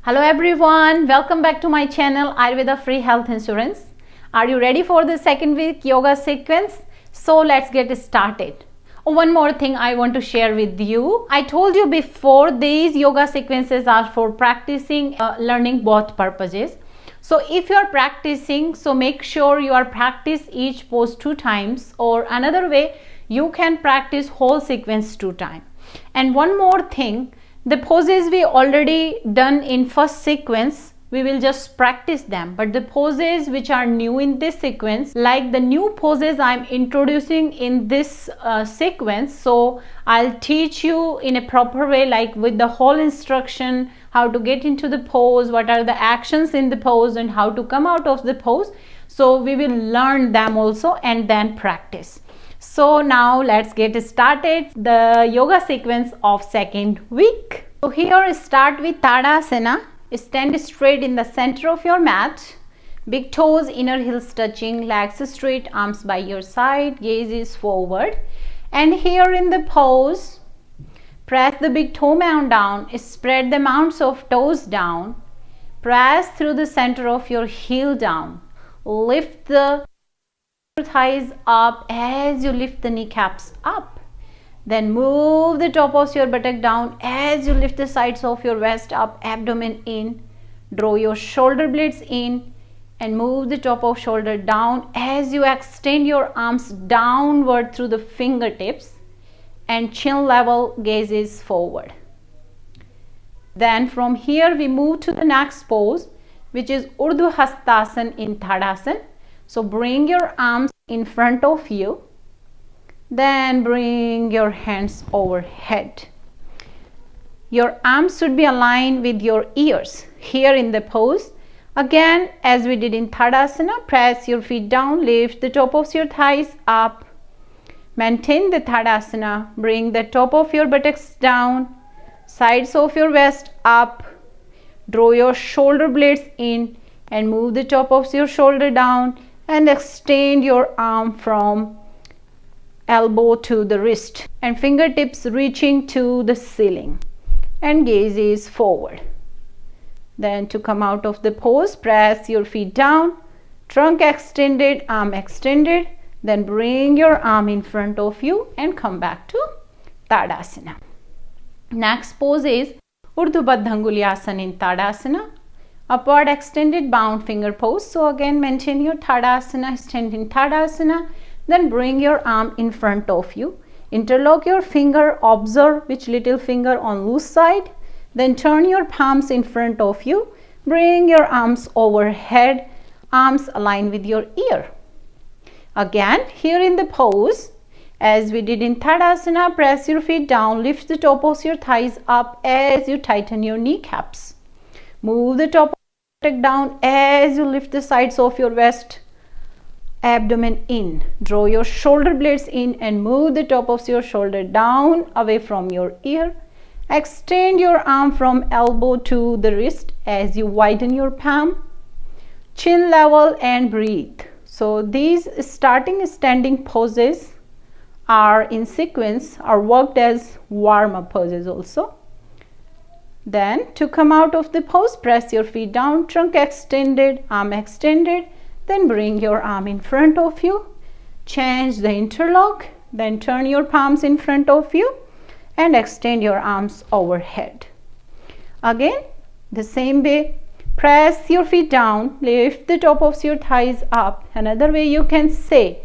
Hello everyone, welcome back to my channel Ayurveda Free Health Insurance. Are you ready for the second week yoga sequence? So let's get started. One more thing I want to share with you. I told you before, these yoga sequences are for practicing, learning both purposes. So if you are practicing, so make sure you are practice each pose 2 times, or another way you can practice whole sequence 2 times. And one more thing, the poses we already done in first sequence, we will just practice them, but the poses which are new in this sequence, like the new poses I'm introducing in this sequence, so I'll teach you in a proper way, like with the whole instruction, how to get into the pose, what are the actions in the pose, and how to come out of the pose. So we will learn them also and then practice. So now let's get started the yoga sequence of second week. So here start with Tadasana. Stand straight in the center of your mat. Big toes, inner heels touching, legs straight, arms by your side, gaze is forward. And here in the pose, press the big toe mound down, spread the mounds of toes down, press through the center of your heel down, lift the thighs up as you lift the kneecaps up, then move the top of your buttock down as you lift the sides of your waist up, abdomen in, draw your shoulder blades in and move the top of shoulder down as you extend your arms downward through the fingertips and chin level gazes forward. Then from here we move to the next pose, which is Urdhva Hastasana in Tadasana. So bring your arms in front of you, then bring your hands overhead. Your arms should be aligned with your ears. Here in the pose, again as we did in Tadasana, press your feet down, lift the top of your thighs up, maintain the Tadasana, bring the top of your buttocks down, sides of your waist up, draw your shoulder blades in and move the top of your shoulder down and extend your arm from elbow to the wrist and fingertips reaching to the ceiling and gaze is forward. Then to come out of the pose, press your feet down, trunk extended, arm extended, then bring your arm in front of you and come back to Tadasana. Next pose is Urdhva Baddhangulyasana in Tadasana. Upward extended bound finger pose. So again maintain your Tadasana, stand in Tadasana, then bring your arm in front of you. Interlock your finger, observe which little finger on loose side, then turn your palms in front of you. Bring your arms overhead, arms align with your ear. Again here in the pose, as we did in Tadasana, press your feet down, lift the top of your thighs up as you tighten your kneecaps. Move the top down as you lift the sides of your waist, abdomen in, draw your shoulder blades in and move the top of your shoulder down away from your ear. Extend your arm from elbow to the wrist as you widen your palm, chin level and breathe. So these starting standing poses are in sequence, are worked as warm-up poses also. Then to come out of the pose, press your feet down, trunk extended, arm extended, then bring your arm in front of you, change the interlock, then turn your palms in front of you and extend your arms overhead. Again the same way, press your feet down, lift the top of your thighs up. Another way you can say,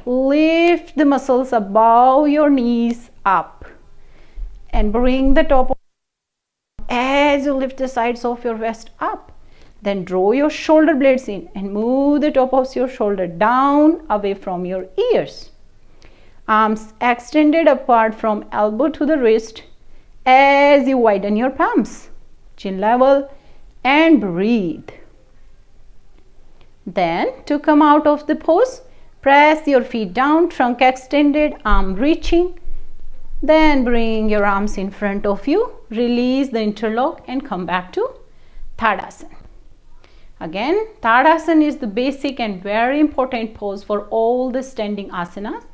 lift the muscles above your knees up and bring the top of as you lift the sides of your waist up. Then draw your shoulder blades in and move the top of your shoulder down away from your ears. Arms extended apart from elbow to the wrist as you widen your palms, chin level and breathe. Then to come out of the pose, press your feet down, trunk extended, arm reaching. Then bring your arms in front of you, release the interlock and come back to Tadasana. Again, Tadasana is the basic and very important pose for all the standing asanas.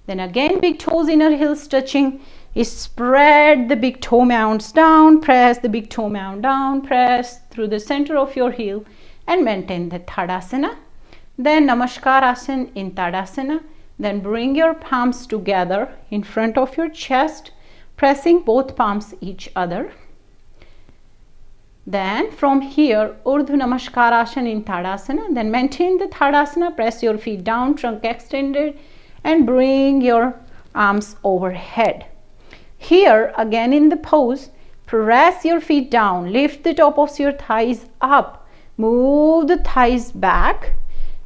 Then again big toes, inner heels touching, Spread the big toe mounds down, press the big toe mound down, press through the center of your heel and maintain the Tadasana. Then Namaskar Asana in Tadasana. Then bring your palms together in front of your chest, pressing both palms each other. Then from here, Urdhva Namaskar Asana in Tadasana. Then maintain the Tadasana, press your feet down, trunk extended, and bring your arms overhead. Here again in the pose, press your feet down, lift the top of your thighs up, move the thighs back,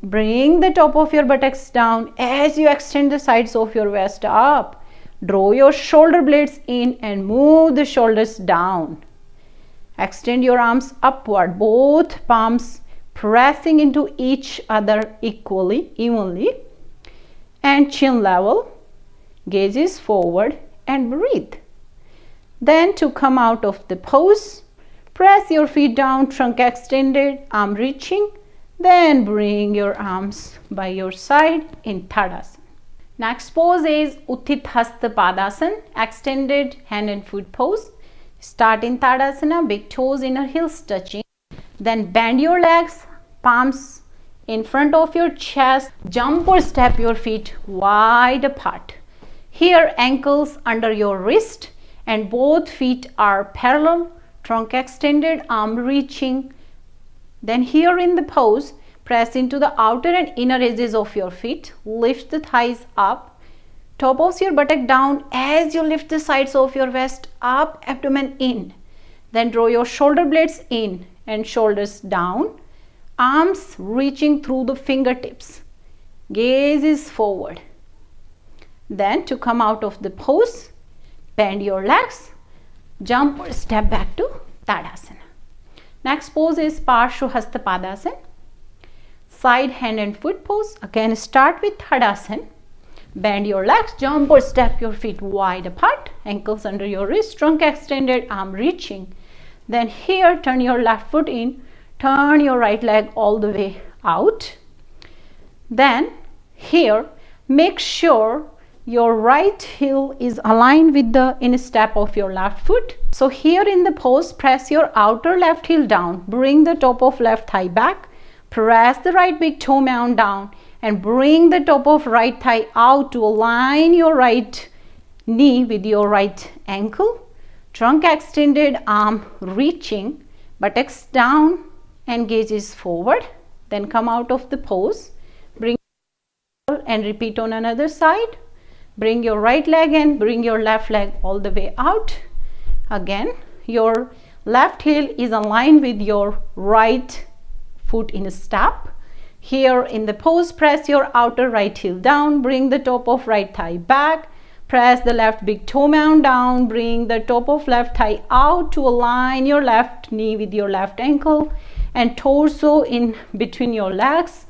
bring the top of your buttocks down as you extend the sides of your waist up. Draw your shoulder blades in and move the shoulders down. Extend your arms upward, both palms pressing into each other evenly, and chin level, gazes forward and breathe. Then to come out of the pose, press your feet down, trunk extended, arm reaching, then bring your arms by your side in Tadasana. Next pose is Utthita Hasta Padasana, extended hand and foot pose. Start in Tadasana, big toes, inner heels touching. Then bend your legs, palms in front of your chest, jump or step your feet wide apart. Here ankles under your wrist and both feet are parallel, trunk extended, arm reaching. Then here in the pose, press into the outer and inner edges of your feet, lift the thighs up, top of your buttock down as you lift the sides of your waist up, abdomen in. Then draw your shoulder blades in and shoulders down, arms reaching through the fingertips, gaze is forward. Then to come out of the pose, bend your legs, jump or step back to Tadasana. Next pose is Parshva Hasta Padasana, side hand and foot pose. Again start with Tadasana. Bend your legs, jump or step your feet wide apart, ankles under your wrist, trunk extended, arm reaching. Then here turn your left foot in, turn your right leg all the way out. Then here make sure your right heel is aligned with the instep of your left foot. So here in the pose, press your outer left heel down, bring the top of left thigh back, press the right big toe mound down and bring the top of right thigh out to align your right knee with your right ankle. Trunk extended, arm reaching, buttocks down and gazes forward. Then come out of the pose, bring and repeat on another side. Bring your right leg in, bring your left leg all the way out. Again, your left heel is aligned with your right foot in a step. Here in the pose, press your outer right heel down, bring the top of right thigh back, press the left big toe mound down, bring the top of left thigh out to align your left knee with your left ankle and torso in between your legs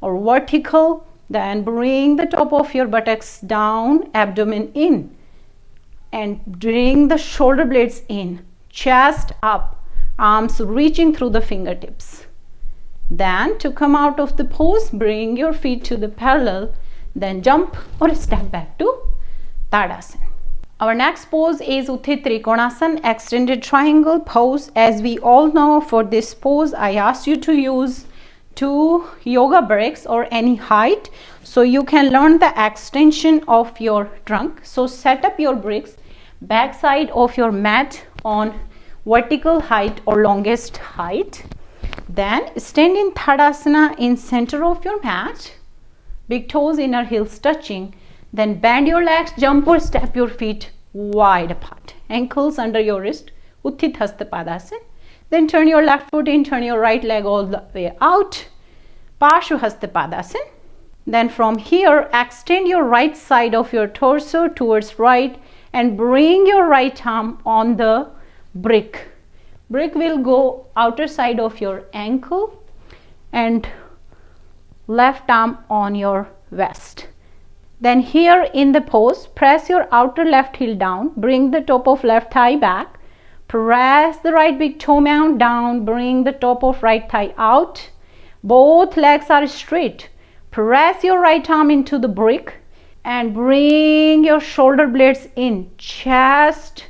or vertical. Then bring the top of your buttocks down, abdomen in, and bring the shoulder blades in, chest up, arms reaching through the fingertips. Then to come out of the pose, bring your feet to the parallel, then jump or step back to Tadasana. Our next pose is Utthita Trikonasana, extended triangle pose. As we all know, for this pose, I asked you to use 2 yoga bricks or any height so you can learn the extension of your trunk. So set up your bricks back side of your mat on vertical height or longest height. Then stand in Tadasana in center of your mat, big toes, inner heels touching. Then bend your legs, jump or step your feet wide apart, ankles under your wrist, Utthita Hasta Padasana. Then turn your left foot in, turn your right leg all the way out, Parshva Hasta Padasana. Then from here, extend your right side of your torso towards right and bring your right arm on the brick. Brick will go outer side of your ankle and left arm on your waist. Then here in the pose, press your outer left heel down, bring the top of left thigh back, press the right big toe mound down, bring the top of right thigh out. Both legs are straight. Press your right arm into the brick, and bring your shoulder blades in, chest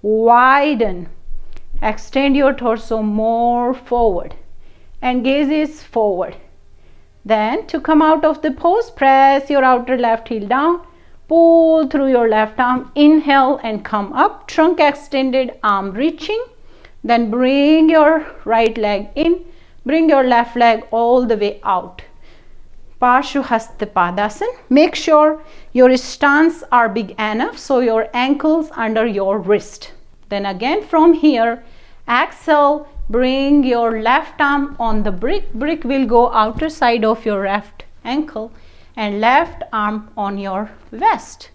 widen, extend your torso more forward and gaze is forward. Then to come out of the pose, press your outer left heel down, pull through your left arm, inhale and come up, trunk extended, arm reaching. Then bring your right leg in, bring your left leg all the way out. Parshuhasta Padasana. Make sure your stance are big enough so your ankles under your wrist. Then again from here, exhale, bring your left arm on the brick. Brick will go outer side of your left ankle and left arm on your waist.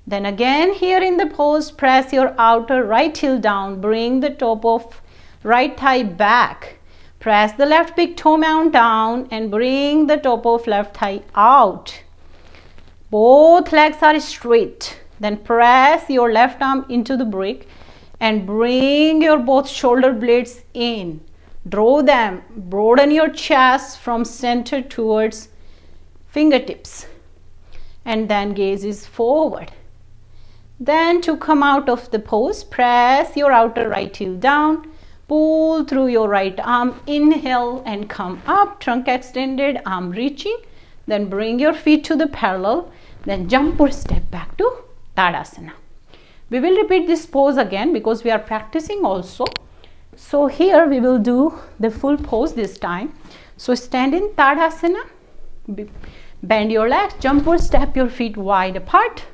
Then again here in the pose, press your outer right heel down, bring the top of right thigh back. Press the left big toe mound down and bring the top of left thigh out. Both legs are straight. Then press your left arm into the brick and bring your both shoulder blades in. Draw them, broaden your chest from center towards fingertips. And then gaze is forward. Then to come out of the pose, press your outer right heel down, pull through your right arm, inhale and come up, trunk extended, arm reaching. Then bring your feet to the parallel, then jump or step back to Tadasana. We will repeat this pose again because we are practicing also. So here we will do the full pose this time. So stand in Tadasana, bend your legs, jump or step your feet wide apart.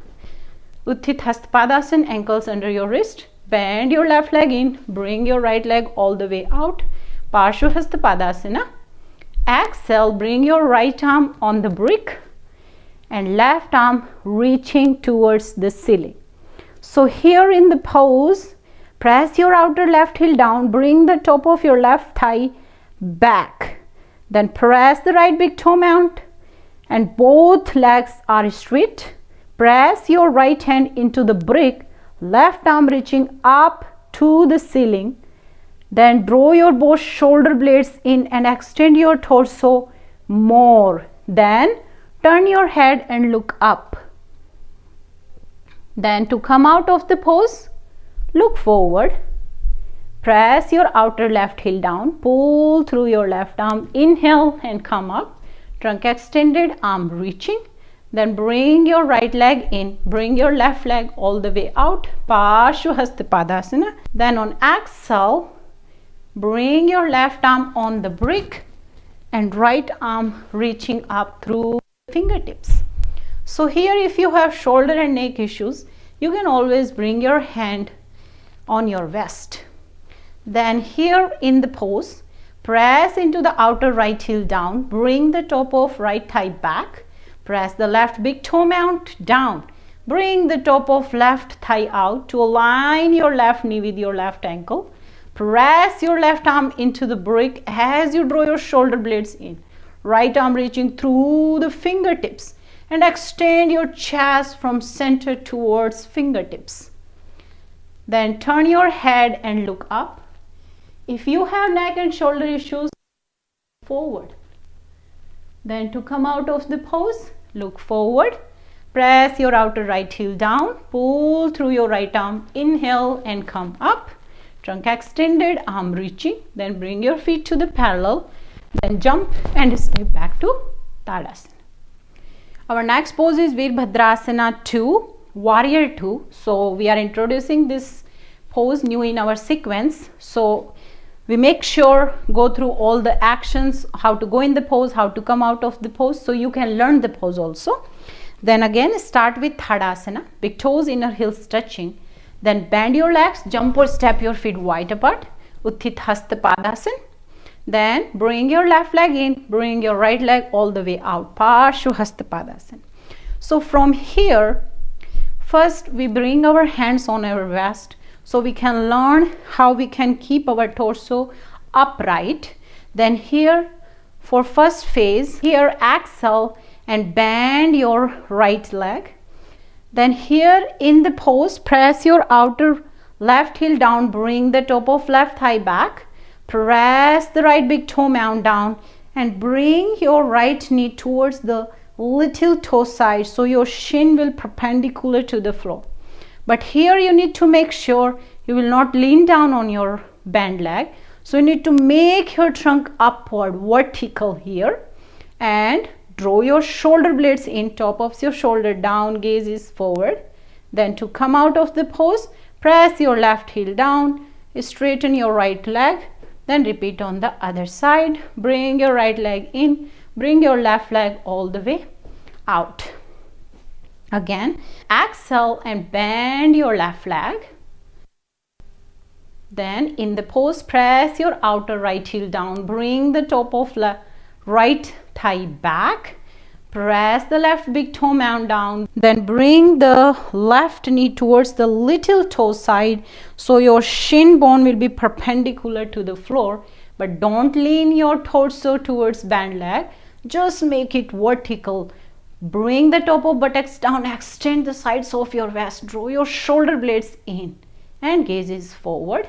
Utthita Hasta Padasana, ankles under your wrist. Bend your left leg in, bring your right leg all the way out. Parshuhasta Padasana. Exhale, bring your right arm on the brick and left arm reaching towards the ceiling. So here in the pose, press your outer left heel down, bring the top of your left thigh back. Then press the right big toe mound and both legs are straight. Press your right hand into the brick, left arm reaching up to the ceiling. Then draw your both shoulder blades in and extend your torso more. Then turn your head and look up. Then to come out of the pose, look forward. Press your outer left heel down, pull through your left arm, inhale and come up. Trunk extended, arm reaching. Then bring your right leg in, bring your left leg all the way out, Parshuhasta Padasana. Then on exhale, bring your left arm on the brick and right arm reaching up through fingertips. So here if you have shoulder and neck issues, you can always bring your hand on your waist. Then here in the pose, press into the outer right heel down, bring the top of right thigh back. Press the left big toe mound down. Bring the top of left thigh out to align your left knee with your left ankle. Press your left arm into the brick as you draw your shoulder blades in. Right arm reaching through the fingertips and extend your chest from center towards fingertips. Then turn your head and look up. If you have neck and shoulder issues, forward. Then to come out of the pose, look forward. Press your outer right heel down, pull through your right arm, inhale and come up. Trunk extended, arm reaching. Then bring your feet to the parallel. Then jump and step back to Tadasana. Our next pose is Virbhadrasana 2, Warrior 2. So we are introducing this pose new in our sequence. So we make sure go through all the actions, how to go in the pose, how to come out of the pose, so you can learn the pose also. Then again start with Tadasana, big toes, inner heels touching. Then bend your legs, jump or step your feet wide apart, Utthita Hasta Padasana. Then bring your left leg in, bring your right leg all the way out, Parshuhasta Padasana. So from here, first we bring our hands on our waist, so we can learn how we can keep our torso upright. Then here for first phase, here exhale and bend your right leg. Then here in the pose, press your outer left heel down, bring the top of left thigh back. Press the right big toe mound down and bring your right knee towards the little toe side, so your shin will perpendicular to the floor. But here you need to make sure you will not lean down on your bent leg. So you need to make your trunk upward, vertical here, and draw your shoulder blades in, top of your shoulder down, gaze is forward. Then to come out of the pose, press your left heel down, straighten your right leg, then repeat on the other side. Bring your right leg in, bring your left leg all the way out. Again, exhale and bend your left leg. Then in the pose, press your outer right heel down, bring the top of right thigh back, press the left big toe mound down, then bring the left knee towards the little toe side, so your shin bone will be perpendicular to the floor, but don't lean your torso towards bent leg, just make it vertical. Bring the top of buttocks down, extend the sides of your waist, draw your shoulder blades in, and gaze is forward.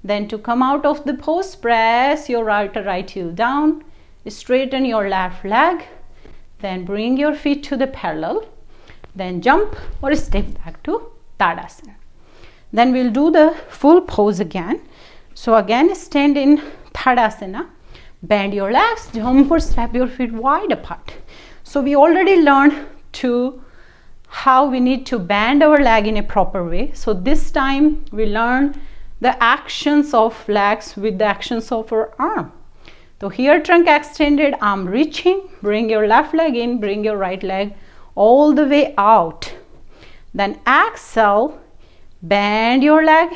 Then to come out of the pose, press your right heel down, straighten your left leg, then bring your feet to the parallel, then jump or step back to Tadasana. Then we'll do the full pose again. So again, stand in Tadasana, bend your legs, jump or step your feet wide apart. So we already learned how we need to bend our leg in a proper way. So this time we learn the actions of legs with the actions of our arm. So here, trunk extended, arm reaching, bring your left leg in, bring your right leg all the way out. Then exhale, bend your leg.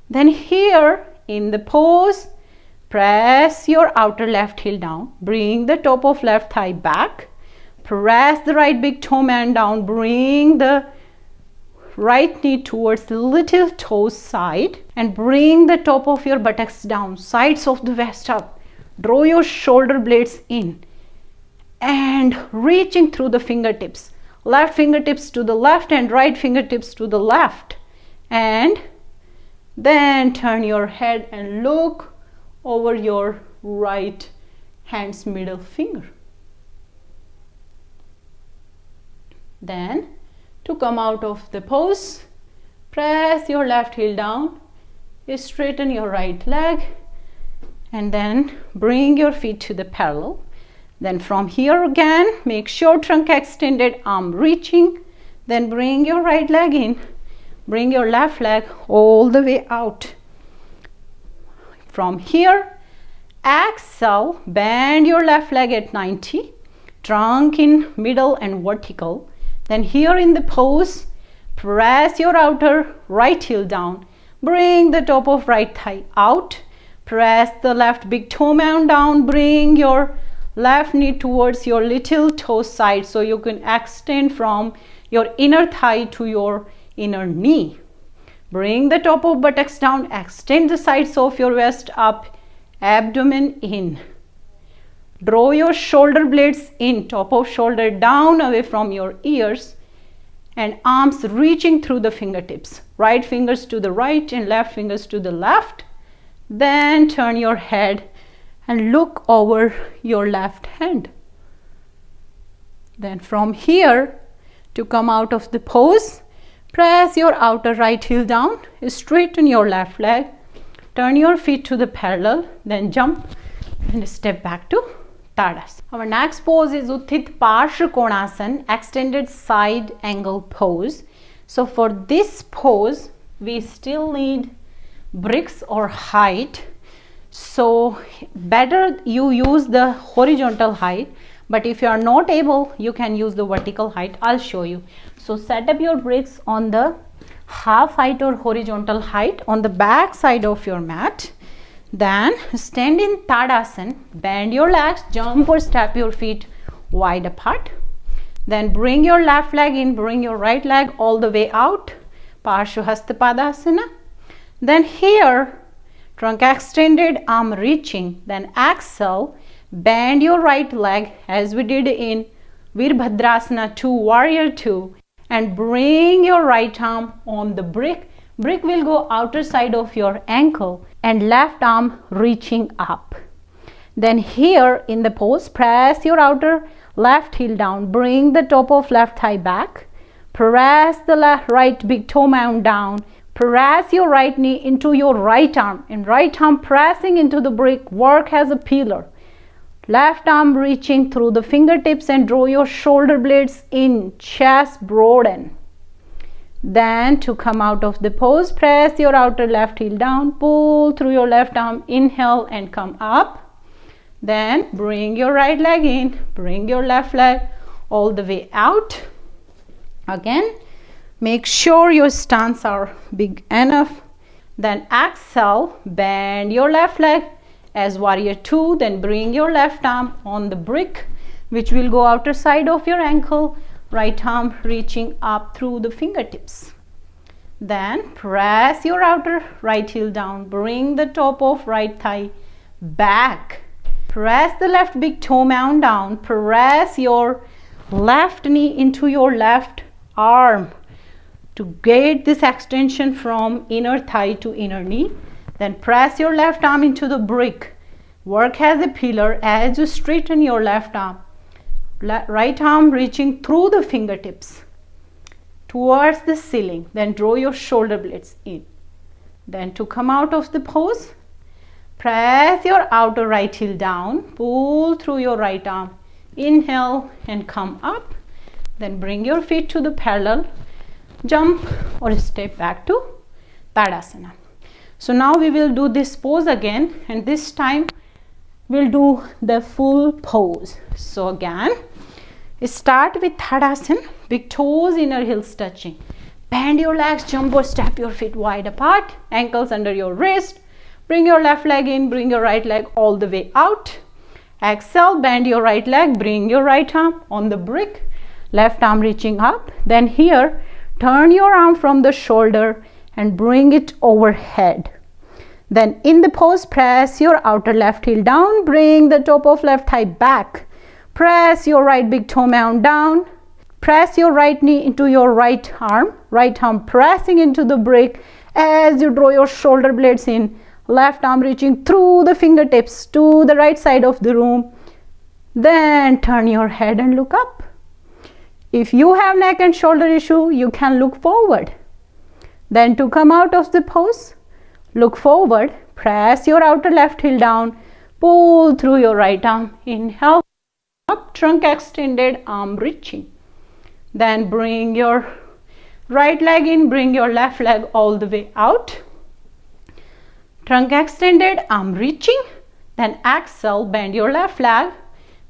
Then here in the pose, press your outer left heel down, bring the top of left thigh back, press the right big toe man down, bring the right knee towards the little toe side, and bring the top of your buttocks down, sides of the waist up. Draw your shoulder blades in and reaching through the fingertips. Left fingertips to the left and right fingertips to the left. And then turn your head and look over your right hand's middle finger. Then to come out of the pose, press your left heel down, straighten your right leg, and then bring your feet to the parallel. Then from here again, make sure trunk extended, arm reaching, then bring your right leg in, bring your left leg all the way out. From here, exhale, bend your left leg at 90, trunk in middle and vertical. Then here in the pose, press your outer right heel down, bring the top of right thigh out, press the left big toe mound down, bring your left knee towards your little toe side, so you can extend from your inner thigh to your inner knee. Bring the top of buttocks down, extend the sides of your waist up, abdomen in. Draw your shoulder blades in, top of shoulder down away from your ears, and arms reaching through the fingertips. Right fingers to the right and left fingers to the left. Then turn your head and look over your left hand. Then from here, to come out of the pose, press your outer right heel down, straighten your left leg, turn your feet to the parallel, then jump and step back to Tadasana. Our next pose is Utthita Parshva Konasana, extended side angle pose. So for this pose, we still need bricks or height. So better you use the horizontal height, but if you are not able, you can use the vertical height. I'll show you. So set up your bricks on the half height or horizontal height on the back side of your mat. Then stand in Tadasana, bend your legs, jump or step your feet wide apart. Then bring your left leg in, bring your right leg all the way out, Parshva Hasta Padasana. Then here, trunk extended, arm reaching, then exhale, bend your right leg as we did in Virbhadrasana 2, Warrior 2, and bring your right arm on the brick. Brick will go outer side of your ankle and left arm reaching up. Then here in the pose, press your outer left heel down, bring the top of left thigh back, press the right big toe mound down, press your right knee into your right arm, and right arm pressing into the brick, work as a pillar. Left arm reaching through the fingertips and draw your shoulder blades in, chest broaden. Then to come out of the pose, press your outer left heel down, pull through your left arm, inhale and come up. Then bring your right leg in, bring your left leg all the way out. Again, make sure your stance are big enough. Then exhale, bend your left leg as warrior two. Then bring your left arm on the brick, which will go outer side of your ankle. Right arm reaching up through the fingertips. Then press your outer right heel down, bring the top of right thigh back. Press the left big toe mound down, press your left knee into your left arm to get this extension from inner thigh to inner knee. Then press your left arm into the brick. Work as a pillar as you straighten your left arm. Right arm reaching through the fingertips towards the ceiling. Then draw your shoulder blades in. Then to come out of the pose, press your outer right heel down, pull through your right arm, inhale and come up. Then bring your feet to the parallel, jump or step back to Tadasana. So now we will do this pose again, and this time we'll do the full pose. So again, start with Tadasana, big toes, inner heels touching. Bend your legs, jump or step your feet wide apart, ankles under your wrist. Bring your left leg in, bring your right leg all the way out. Exhale, bend your right leg, bring your right arm on the brick, left arm reaching up. Then here, turn your arm from the shoulder and bring it overhead. Then in the pose, press your outer left heel down, bring the top of left thigh back. Press your right big toe mound down. Press your right knee into your right arm pressing into the brick as you draw your shoulder blades in. Left arm reaching through the fingertips to the right side of the room. Then turn your head and look up. If you have neck and shoulder issue, you can look forward. Then to come out of the pose, look forward, press your outer left heel down, pull through your right arm, inhale, up, trunk extended, arm reaching. Then bring your right leg in, bring your left leg all the way out. Trunk extended, arm reaching. Then exhale, bend your left leg,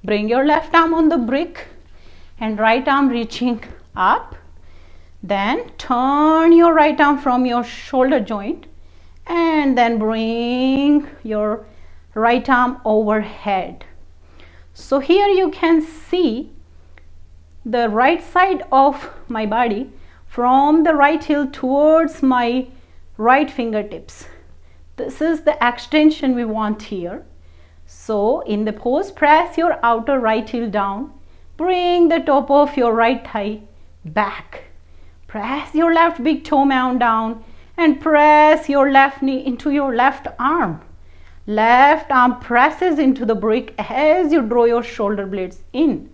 bring your left arm on the brick and right arm reaching up. Then turn your right arm from your shoulder joint and then bring your right arm overhead. So here you can see the right side of my body from the right heel towards my right fingertips. This is the extension we want here. So in the pose, press your outer right heel down, bring the top of your right thigh back. Press your left big toe mound down and press your left knee into your left arm. Left arm presses into the brick as you draw your shoulder blades in.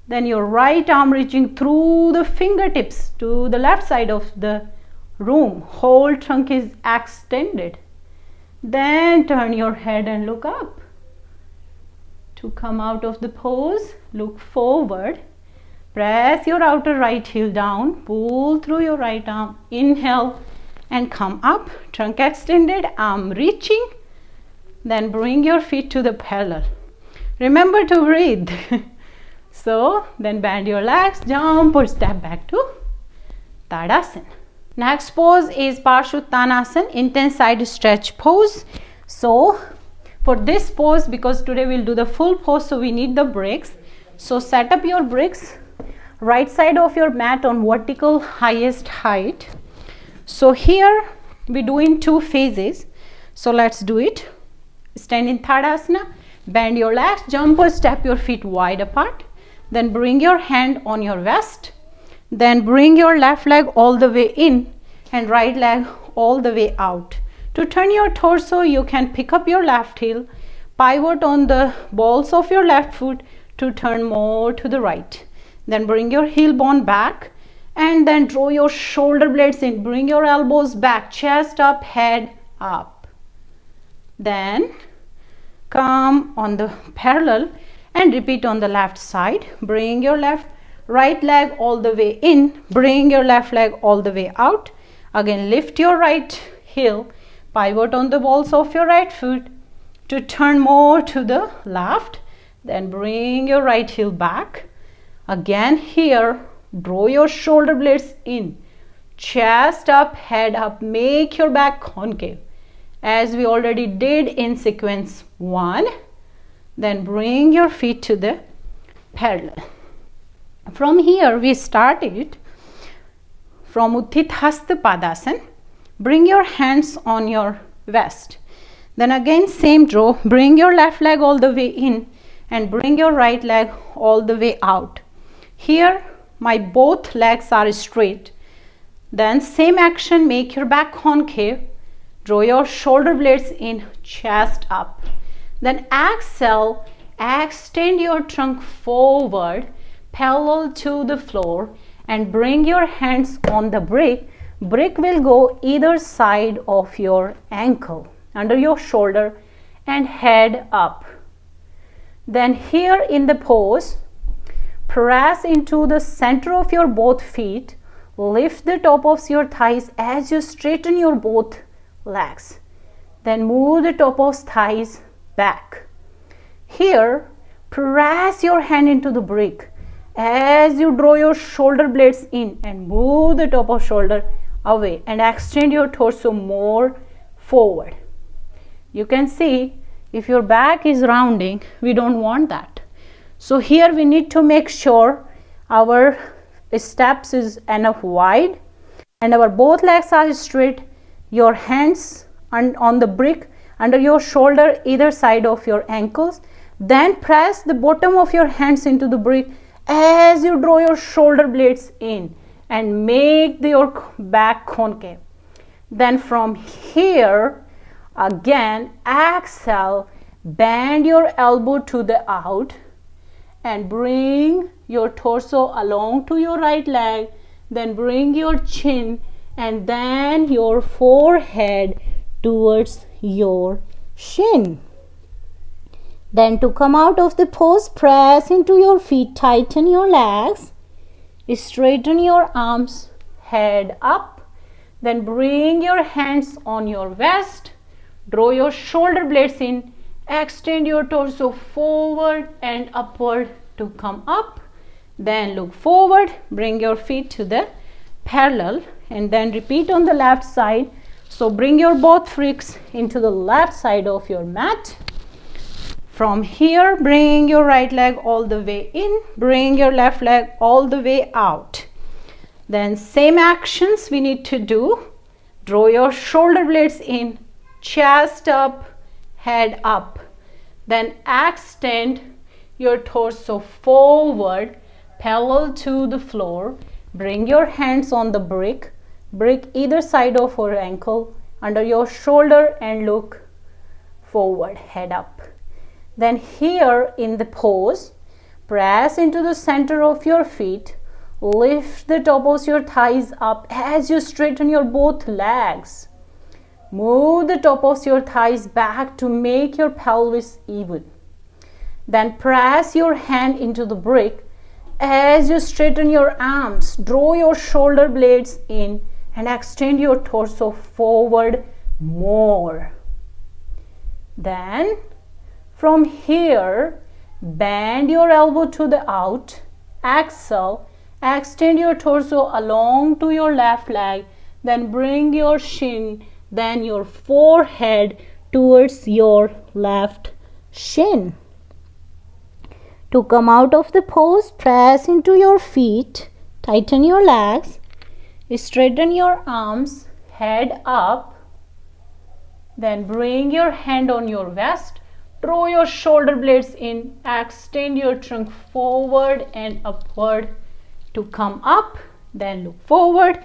Then your right arm reaching through the fingertips to the left side of the room. Whole trunk is extended. Then turn your head and look up. To come out of the pose, look forward. Press your outer right heel down, pull through your right arm, inhale and come up, trunk extended, arm reaching. Then bring your feet to the parallel. Remember to breathe. So then bend your legs, jump or step back to Tadasana. Next pose is Parshuttanasana, intense side stretch pose. So for this pose, because today we'll do the full pose, so we need the bricks. So set up your bricks, right side of your mat on vertical highest height. So here we do in two phases. So let's do it. Stand in Tadasana, bend your legs, jump or step your feet wide apart. Then bring your hand on your waist. Then bring your left leg all the way in and right leg all the way out. To turn your torso, you can pick up your left heel, pivot on the balls of your left foot to turn more to the right. Then bring your heel bone back and then draw your shoulder blades in. Bring your elbows back, chest up, head up. Then come on the parallel and repeat on the left side. Bring your right leg all the way in. Bring your left leg all the way out. Again, lift your right heel. Pivot on the balls of your right foot to turn more to the left. Then bring your right heel back. Again here, draw your shoulder blades in. Chest up, head up. Make your back concave, as we already did in sequence 1. Then bring your feet to the parallel. From here we started from Utthita Hasta Padasana. Bring your hands on your waist. Then again same draw. Bring your left leg all the way in and bring your right leg all the way out. Here my both legs are straight. Then same action, make your back concave. Draw your shoulder blades in, chest up. Then exhale, extend your trunk forward, parallel to the floor, and bring your hands on the brick. Brick will go either side of your ankle, under your shoulder, and head up. Then here in the pose, press into the center of your both feet. Lift the top of your thighs as you straighten your both legs. Then move the top of thighs back. Here, press your hand into the brick as you draw your shoulder blades in and move the top of shoulder away and extend your torso more forward. You can see if your back is rounding, we don't want that. So here we need to make sure our steps is enough wide and our both legs are straight. Your hands on the brick under your shoulder, either side of your ankles. Then press the bottom of your hands into the brick as you draw your shoulder blades in and make your back concave. Then from here, again exhale, bend your elbow to the out and bring your torso along to your right leg. Then bring your chin and then your forehead towards your shin. Then to come out of the pose, press into your feet, tighten your legs, straighten your arms, head up. Then bring your hands on your waist, draw your shoulder blades in, extend your torso forward and upward to come up. Then look forward, bring your feet to the parallel and then repeat on the left side. So bring your both feet into the left side of your mat. From here, bring your right leg all the way in, bring your left leg all the way out. Then same actions we need to do. Draw your shoulder blades in, chest up, head up. Then extend your torso forward, parallel to the floor. Bring your hands on the brick either side of your ankle, under your shoulder and look forward, head up. Then here in the pose, press into the center of your feet, lift the top of your thighs up as you straighten your both legs. Move the top of your thighs back to make your pelvis even. Then press your hand into the brick as you straighten your arms, draw your shoulder blades in and extend your torso forward more. Then from here, bend your elbow to the out, exhale, extend your torso along to your left leg, then bring your shin, then your forehead towards your left shin. To come out of the pose, press into your feet, tighten your legs, straighten your arms, head up, then bring your hand on your waist. Draw your shoulder blades in, extend your trunk forward and upward to come up. Then look forward,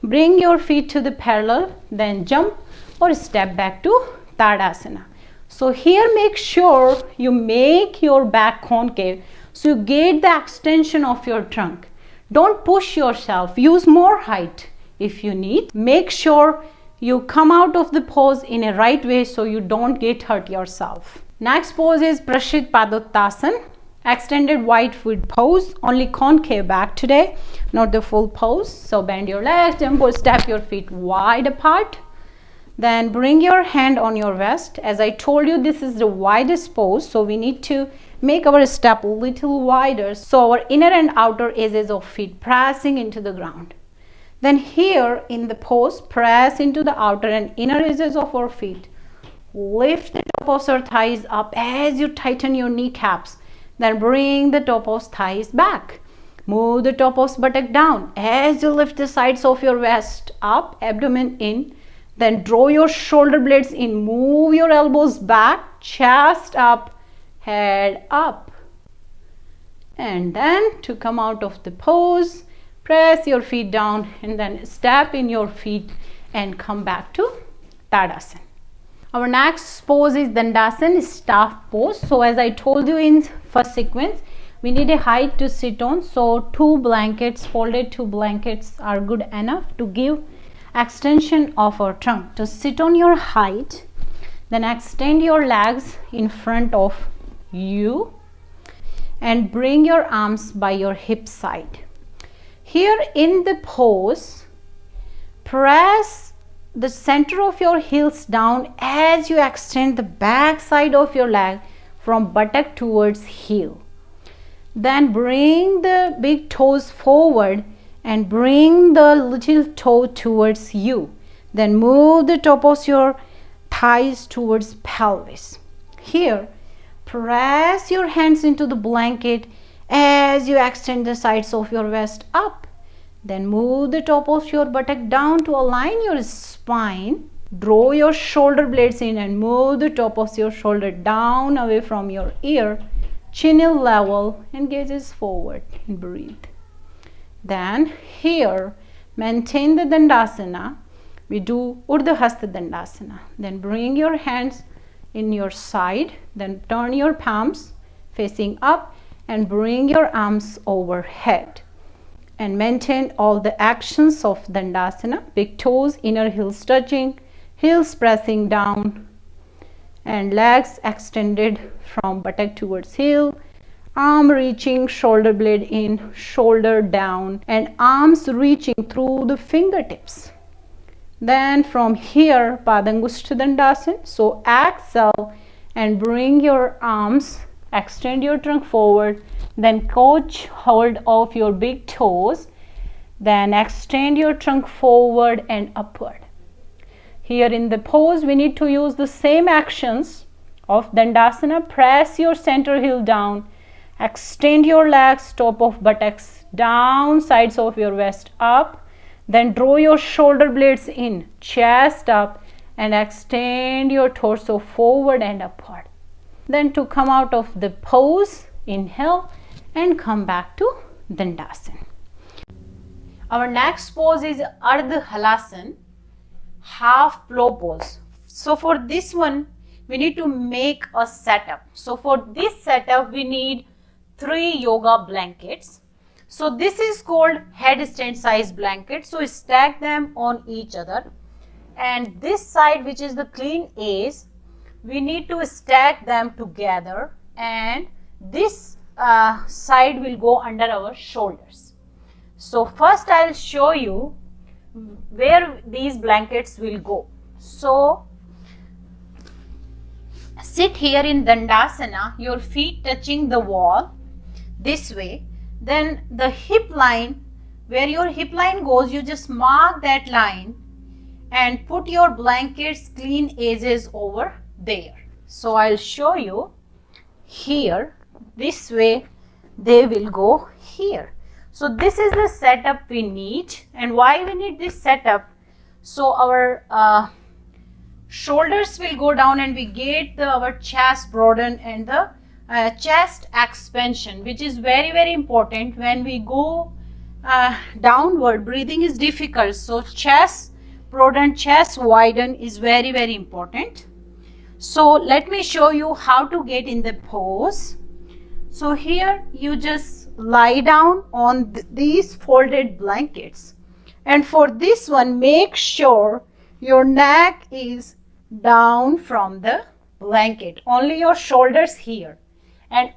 bring your feet to the parallel, then jump or step back to Tadasana. So here make sure you make your back concave So you get the extension of your trunk. Don't push yourself. Use more height if you need. Make sure you come out of the pose in a right way so you don't get hurt yourself. Next pose is Prashit Padottanasana. Extended wide foot pose, only concave back today, not the full pose. So bend your legs and step your feet wide apart. Then bring your hand on your waist. As I told you, this is the widest pose, so we need to make our step a little wider, so our inner and outer edges of feet pressing into the ground. Then here in the pose, press into the outer and inner edges of our feet. Lift the top of your thighs up as you tighten your kneecaps. Then bring the top of thighs back. Move the top of buttock down as you lift the sides of your waist up, abdomen in. Then draw your shoulder blades in. Move your elbows back, chest up, head up. And then to come out of the pose, press your feet down and then step in your feet and come back to Tadasana. Our next pose is Dandasana, staff pose. So as I told you in first sequence, we need a height to sit on. So folded two blankets are good enough to give extension of our trunk. To sit on your height, then extend your legs in front of you and bring your arms by your hip side. Here in the pose, press the center of your heels down as you extend the back side of your leg from buttock towards heel. Then bring the big toes forward and bring the little toe towards you. Then move the top of your thighs towards pelvis. Here, press your hands into the blanket as you extend the sides of your waist up. Then move the top of your buttock down to align your spine. Draw your shoulder blades in and move the top of your shoulder down away from your ear. Chin level and gazes forward and breathe. Then here, maintain the Dandasana. We do Urdhva Hasta Dandasana. Then bring your hands in your side. Then turn your palms facing up and bring your arms overhead. And maintain all the actions of Dandasana. Big toes, inner heels touching, heels pressing down, and legs extended from buttock towards heel. Arm reaching, shoulder blade in, shoulder down, and arms reaching through the fingertips. Then from here, Padangushta Dandasana. So exhale and bring your arms, extend your trunk forward. Then coach hold of your big toes. Then extend your trunk forward and upward. Here in the pose, we need to use the same actions of Dandasana. Press your center heel down. Extend your legs, top of buttocks down, sides of your waist up. Then draw your shoulder blades in, chest up, and extend your torso forward and upward. Then to come out of the pose, inhale and come back to Dandasana. Our next pose is Ardha Halasana, half plow pose. So for this one, we need to make a setup. So for this setup, we need 3 yoga blankets. So this is called headstand size blanket. So stack them on each other. And this side, which is the clean edge, we need to stack them together. And this side will go under our shoulders. So first I'll show you where these blankets will go. So sit here in Dandasana, your feet touching the wall this way. Then the hip line, where your hip line goes, you just mark that line and put your blankets clean edges over there. So I'll show you here. This way they will go here. So this is the setup we need. And why we need this setup? So our shoulders will go down and we get our chest broaden and the chest expansion, which is very, very important. When we go downward, breathing is difficult. So chest broaden, chest widen is very, very important. So let me show you how to get in the pose. So here you just lie down on these folded blankets, and for this one make sure your neck is down from the blanket, only your shoulders here, and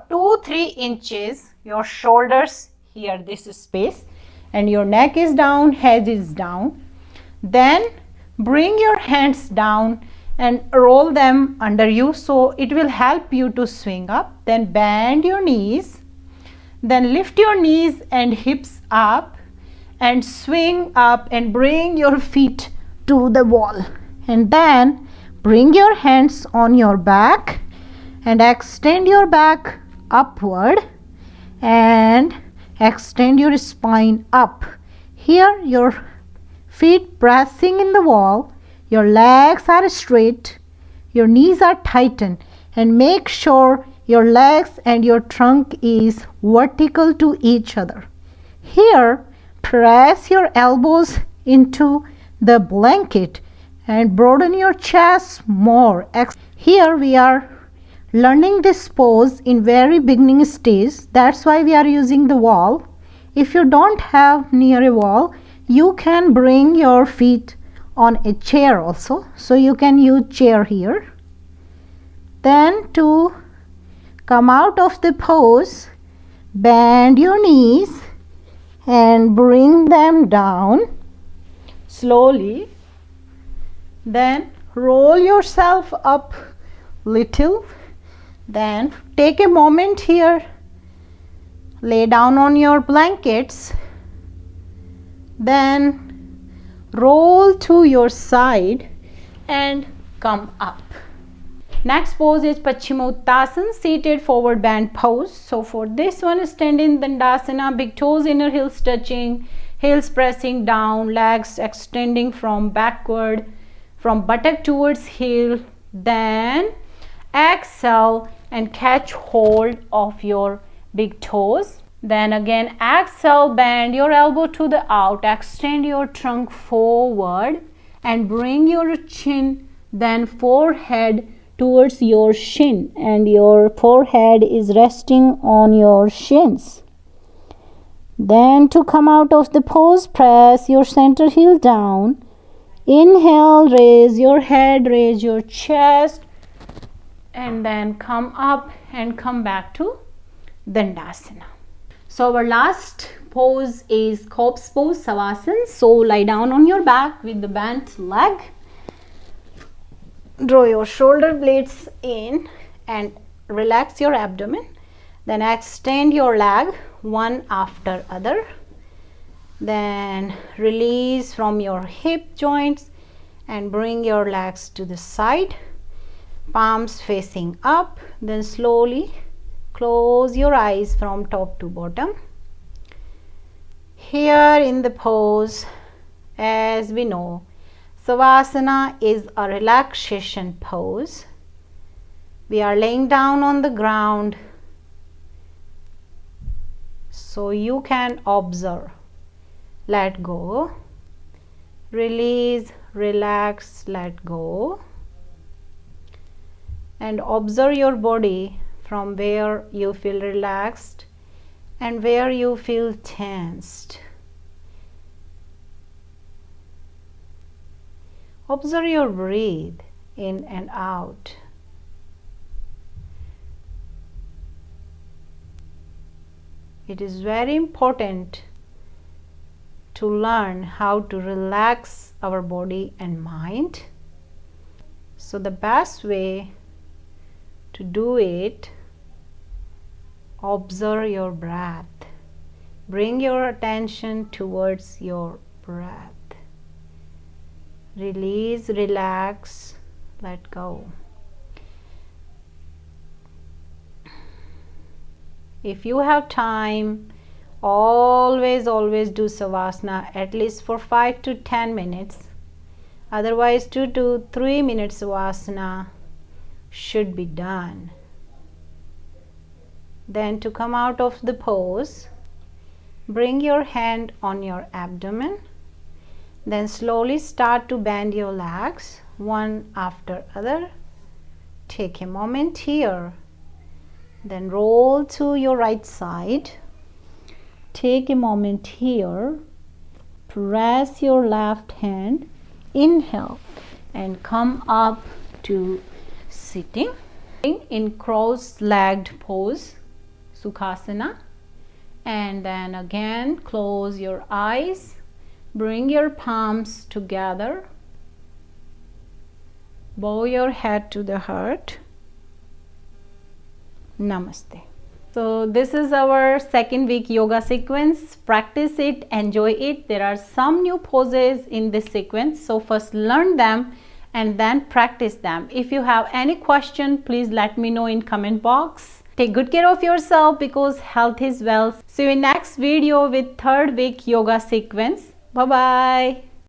2-3 inches your shoulders here, this space, and your neck is down, head is down. Then bring your hands down and roll them under you, so it will help you to swing up. Then bend your knees, then lift your knees and hips up and swing up and bring your feet to the wall, and then bring your hands on your back and extend your back upward and extend your spine up. Here your feet pressing in the wall, your legs are straight, your knees are tightened, and make sure your legs and your trunk is vertical to each other. Here press your elbows into the blanket and broaden your chest more. Here we are learning this pose in very beginning stage, that's why we are using the wall. If you don't have near a wall, you can bring your feet on a chair also, so you can use chair here. Then to come out of the pose, bend your knees and bring them down slowly. Then roll yourself up little. Then take a moment here, lay down on your blankets, then roll to your side and come up. Next pose is Paschimottanasana, seated forward bend pose. So for this one, stand in Dandasana, big toes, inner heels touching, heels pressing down, legs extending from backward, from buttock towards heel. Then exhale and catch hold of your big toes. Then again exhale, bend your elbow to the out, extend your trunk forward and bring your chin, then forehead towards your shin, and your forehead is resting on your shins. Then to come out of the pose, press your center heel down. Inhale, raise your head, raise your chest, and then come up and come back to Dandasana. So our last pose is corpse pose, Savasana. So lie down on your back with the bent leg. Draw your shoulder blades in and relax your abdomen. Then extend your leg one after other. Then release from your hip joints and bring your legs to the side. Palms facing up. Then slowly close your eyes from top to bottom. Here in the pose, as we know, Savasana is a relaxation pose. We are laying down on the ground, so you can observe. Let go. Release, relax, let go. And observe your body from where you feel relaxed and where you feel tensed. Observe your breath in and out. It is very important to learn how to relax our body and mind. So the best way to do it, observe your breath. Bring your attention towards your breath. Release, relax, let go. If you have time, always do Savasana at least for 5 to 10 minutes. Otherwise 2 to 3 minutes Savasana should be done. Then to come out of the pose, bring your hand on your abdomen. Then slowly start to bend your legs one after other. Take a moment here. Then roll to your right side. Take a moment here. Press your left hand. Inhale and come up to sitting in cross-legged pose, Sukhasana. And then again close your eyes. Bring your palms together. Bow your head to the heart. Namaste. So this is our second week yoga sequence. Practice it, enjoy it. There are some new poses in this sequence. So first learn them and then practice them. If you have any question, please let me know in comment box. Take good care of yourself because health is wealth. See you in next video with third week yoga sequence. Bye bye.